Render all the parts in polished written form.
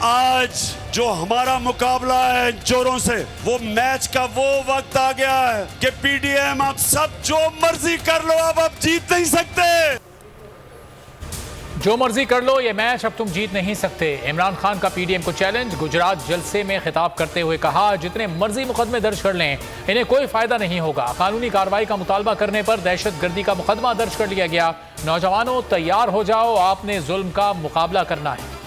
आज जो हमारा मुकाबला है इन चोरों से, वो मैच का वो वक्त आ गया है कि पीडीएम आप सब जो मर्जी कर लो, अब आप जीत नहीं सकते। जो मर्जी कर लो, ये मैच अब तुम जीत नहीं सकते। इमरान खान का पीडीएम को चैलेंज। गुजरात जलसे में खिताब करते हुए कहा, जितने मर्जी मुकदमे दर्ज कर लें, इन्हें कोई फायदा नहीं होगा। कानूनी कार्रवाई का मुतालबा करने पर दहशतगर्दी का मुकदमा दर्ज कर लिया गया। नौजवानों तैयार हो जाओ, आपने जुल्म का मुकाबला करना है।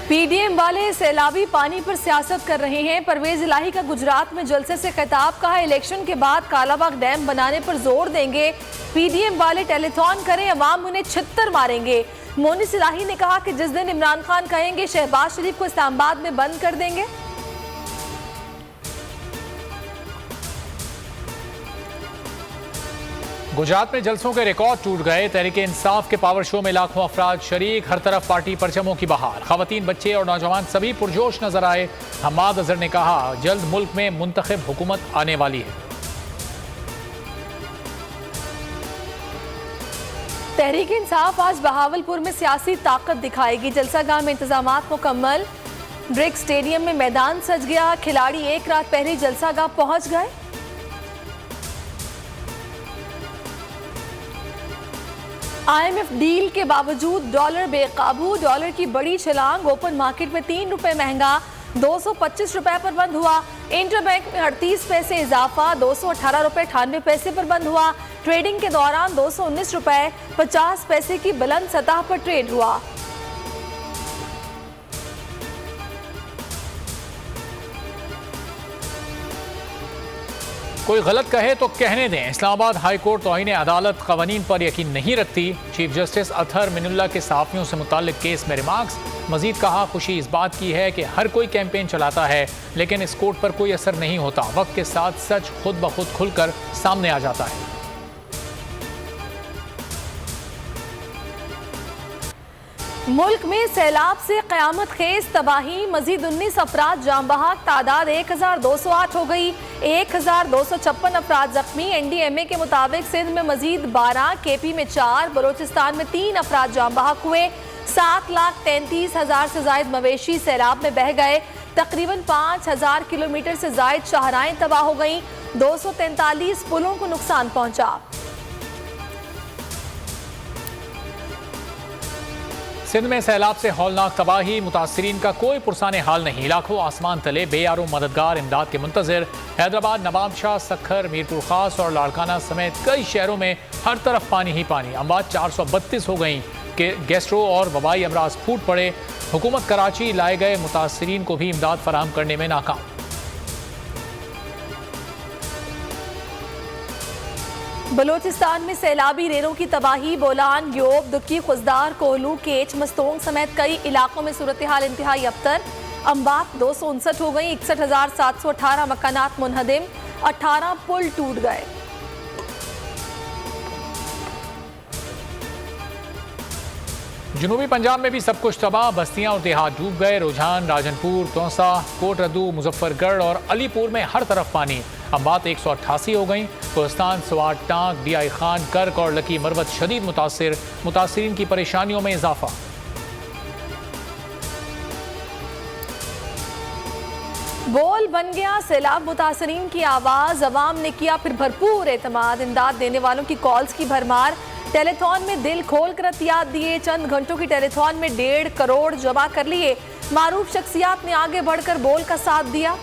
पीडीएम वाले सैलाबी पानी पर सियासत कर रहे हैं। परवेज इलाही का गुजरात में जलसे से खिताब। कहा, इलेक्शन के बाद कालाबाग डैम बनाने पर जोर देंगे। पीडीएम वाले टेलीथॉन करें, अवाम उन्हें छित्तर मारेंगे। मोनिस इलाही ने कहा कि जिस दिन इमरान खान कहेंगे शहबाज शरीफ को इस्लामाबाद में बंद कर देंगे। गुजरात में जलसों के रिकॉर्ड टूट गए। तहरीक इंसाफ के पावर शो में लाखों अफराद शरीक। हर तरफ पार्टी परचमों की बहार। खवातीन, बच्चे और नौजवान सभी पुरजोश नजर आए। हम्माद अजहर ने कहा, जल्द मुल्क में मुंतखब हुकूमत आने वाली है। तहरीक इंसाफ आज बहावलपुर में सियासी ताकत दिखाएगी। जलसागाह में इंतजामात मुकम्मल। ब्रिक स्टेडियम में मैदान सज गया। खिलाड़ी एक रात पहले जलसागाह पहुंच गए। IMF डील के बावजूद डॉलर बेकाबू। डॉलर की बड़ी छलांग। ओपन मार्केट में 3 रुपए महंगा 225 रुपए पर बंद हुआ। इंटरबैंक में 38 पैसे इजाफा 218 रुपए 98 पैसे पर बंद हुआ। ट्रेडिंग के दौरान 219 रुपए 50 पैसे की बुलंद सतह पर ट्रेड हुआ। कोई गलत कहे तो कहने दें। इस्लामाबाद हाई कोर्ट तौहीन अदालत कवानीन पर यकीन नहीं रखती। चीफ जस्टिस अतहर मिनुल्लाह के सहाफ़ियों से मुताल्लिक केस में रिमार्क्स। मजीद कहा, खुशी इस बात की है कि हर कोई कैंपेन चलाता है, लेकिन इस कोर्ट पर कोई असर नहीं होता। वक्त के साथ सच खुद ब खुद खुलकर सामने आ जाता है। मुल्क में सैलाब से क़यामत खेज तबाही। मजीद 19 अफराद जाम बहक। तादाद 1208 हो गई। 1256 अफराद जख्मी। NDMA के मुताबिक सिंध में मजीद 12, KP में 4, बलोचिस्तान में 3 अफराद जाम बहक हुए। 7,33,000 से जायद मवेशी सैलाब में बह गए। तकरीबन 5,000 किलोमीटर से जायद शाहराएं तबाह हो गई। 243 पुलों को नुकसान पहुंचा। सिंध में सैलाब से हौलनाक तबाही। मुतासरीन का कोई पुरसाने हाल नहीं। इलाकों आसमान तले बेयारो मददगार इमदाद के मुंतजर। हैदराबाद, नवाबशाह, सखर, मीरपुर खास और लाड़काना समेत कई शहरों में हर तरफ पानी ही पानी। अमवात 432 हो गई। कि गैस्ट्रो और वबाई अमराज फूट पड़े। हुकूमत कराची लाए गए मुतासरीन को भी इमदाद फराहम करने में नाकाम। बलोचिस्तान में सैलाबी रेलों की तबाही। बोलान, ग्योब, दुक्की, खुजदार, कोहलू, केच, मस्तोंग समेत कई इलाकों में सूरत हाल इंतहाई अबतर। अम्बात 259 हो गई। 61,718 मकानात मुनहदिम। 18 पुल टूट गए। जनूबी पंजाब में भी सब कुछ तबाह। बस्तियां और देहात डूब गए। रुझान, राजनपुर, तौसा, कोटरदू, मुजफ्फरगढ़ और अलीपुर में हर तरफ पानी। अम्बात 188 हो गई। कोस्तान, स्वाट, टांग, DI खान, कर्क और लकी मरवत शदीद मुतासिर। मुतासिरीन की परेशानियों में इजाफा। बोल बन गया सैलाब मुतासरीन की आवाज। अवाम ने किया फिर भरपूर एतमाद। इमदाद देने वालों की कॉल्स की भरमार। टेलीथॉन में दिल खोल कर एहतियात दिए। चंद घंटों की टेलीथॉन में 1.5 करोड़ जमा कर लिए। मारूफ शख्सियात ने आगे बढ़कर बोल का साथ दिया।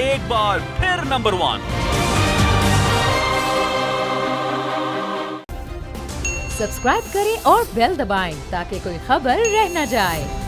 एक बार फिर नंबर 1। सब्सक्राइब करें और बेल दबाएं ताकि कोई खबर रह न जाए।